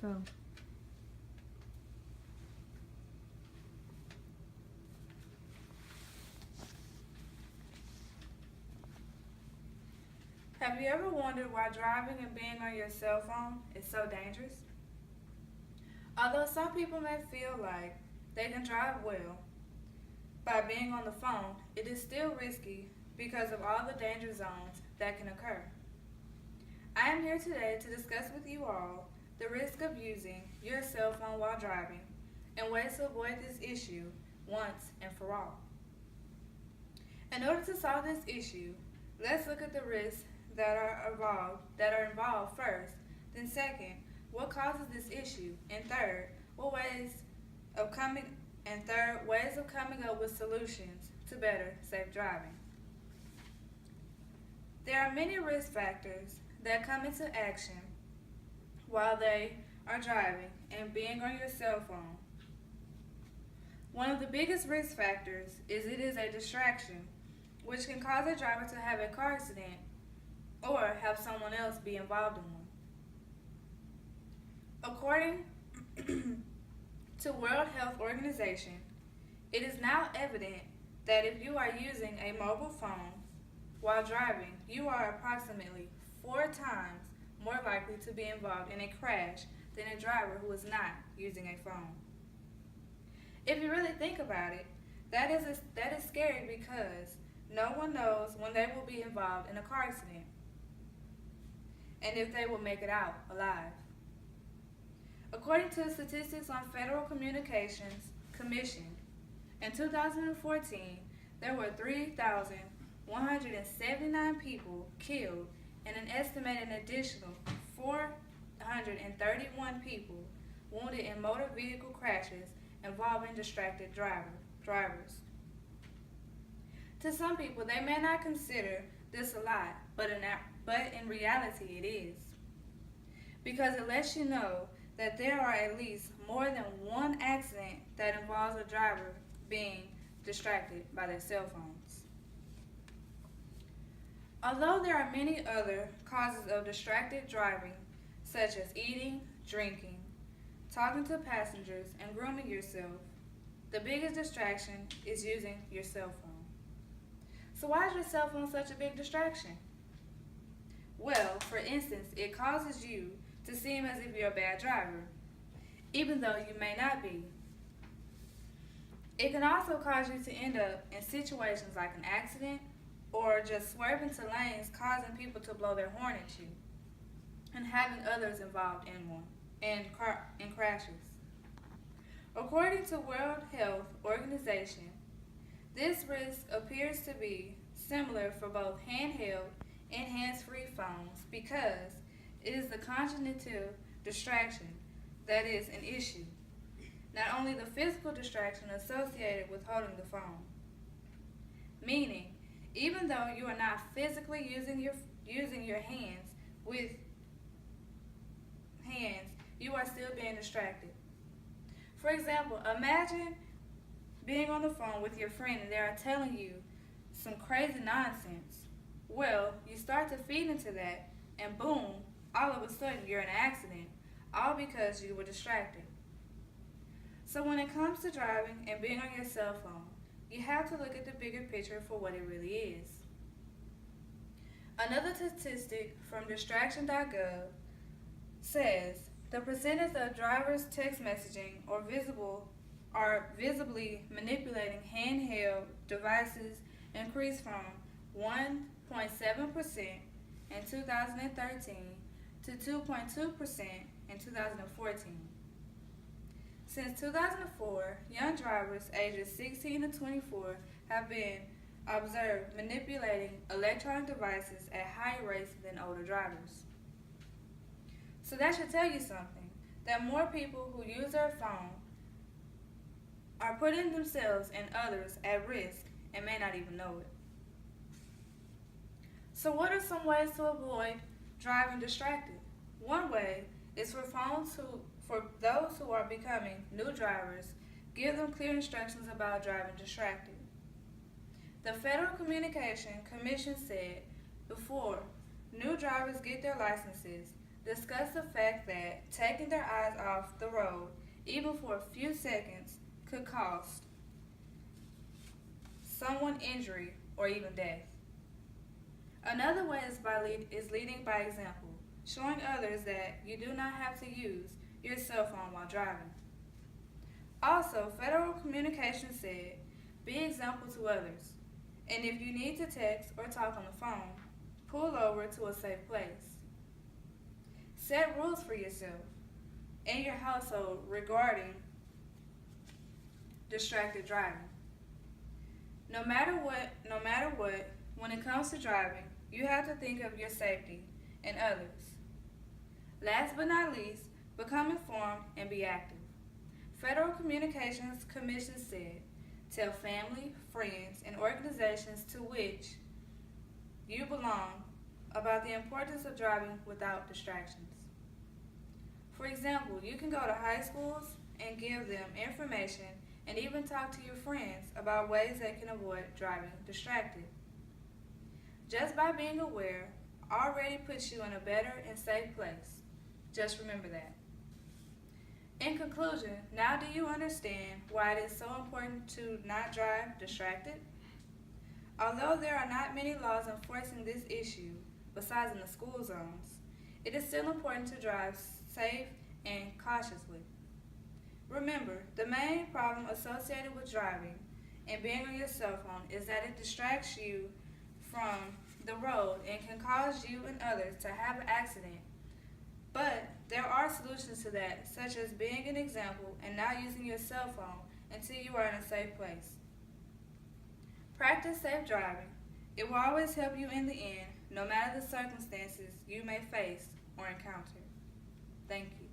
go. Have you ever wondered why driving and being on your cell phone is so dangerous? Although some people may feel like they can drive well by being on the phone, it is still risky because of all the danger zones that can occur. I am here today to discuss with you all the risk of using your cell phone while driving and ways to avoid this issue once and for all. In order to solve this issue, let's look at the risks that are involved first, then second, what causes this issue, and third, ways of coming up with solutions to better safe driving. There are many risk factors that come into action while they are driving and being on your cell phone. One of the biggest risk factors is it is a distraction, which can cause a driver to have a car accident or have someone else be involved in one. According to World Health Organization, it is now evident that if you are using a mobile phone while driving, you are approximately 4 times more likely to be involved in a crash than a driver who is not using a phone. If you really think about it, that is scary because no one knows when they will be involved in a car accident and if they will make it out alive. According to statistics on Federal Communications Commission, in 2014, there were 3,179 people killed and an estimated additional 431 people wounded in motor vehicle crashes involving distracted drivers. To some people, they may not consider this a lot, but in reality it is. Because it lets you know that there are at least more than one accident that involves a driver being distracted by their cell phones. Although there are many other causes of distracted driving, such as eating, drinking, talking to passengers, and grooming yourself, the biggest distraction is using your cell phone. So why is your cell phone such a big distraction? Well, for instance, it causes you to seem as if you're a bad driver, even though you may not be. It can also cause you to end up in situations like an accident or just swerving to lanes causing people to blow their horn at you and having others involved in crashes. According to World Health Organization, this risk appears to be similar for both handheld and hands-free phones because it is the cognitive distraction that is an issue, not only the physical distraction associated with holding the phone. Meaning, even though you are not physically using your hands, you are still being distracted. For example, imagine being on the phone with your friend and they are telling you some crazy nonsense. Well, you start to feed into that, and boom, all of a sudden you're in an accident, all because you were distracted. So when it comes to driving and being on your cell phone, you have to look at the bigger picture for what it really is. Another statistic from distraction.gov says the percentage of drivers text messaging are visibly manipulating handheld devices increased from 1.7% in 2013 to 2.2% in 2014. Since 2004, young drivers ages 16 to 24 have been observed manipulating electronic devices at higher rates than older drivers. So that should tell you something, that more people who use their phone are putting themselves and others at risk and may not even know it. So what are some ways to avoid driving distracted? One way is for those who are becoming new drivers, give them clear instructions about driving distracted. The Federal Communication Commission said before new drivers get their licenses, discuss the fact that taking their eyes off the road, even for a few seconds, could cost someone injury or even death. Another way is leading by example, showing others that you do not have to use your cell phone while driving. Also, Federal Communications said, be example to others, and if you need to text or talk on the phone, pull over to a safe place. Set rules for yourself and your household regarding distracted driving. No matter what, when it comes to driving, you have to think of your safety and others. Last but not least, become informed and be active. Federal Communications Commission said, tell family, friends, and organizations to which you belong about the importance of driving without distractions. For example, you can go to high schools and give them information and even talk to your friends about ways they can avoid driving distracted. Just by being aware already puts you in a better and safe place. Just remember that. In conclusion, now do you understand why it is so important to not drive distracted? Although there are not many laws enforcing this issue, besides in the school zones, it is still important to drive safe and cautiously. Remember, the main problem associated with driving and being on your cell phone is that it distracts you from the road and can cause you and others to have an accident. But there are solutions to that, such as being an example and not using your cell phone until you are in a safe place. Practice safe driving. It will always help you in the end, no matter the circumstances you may face or encounter. Thank you.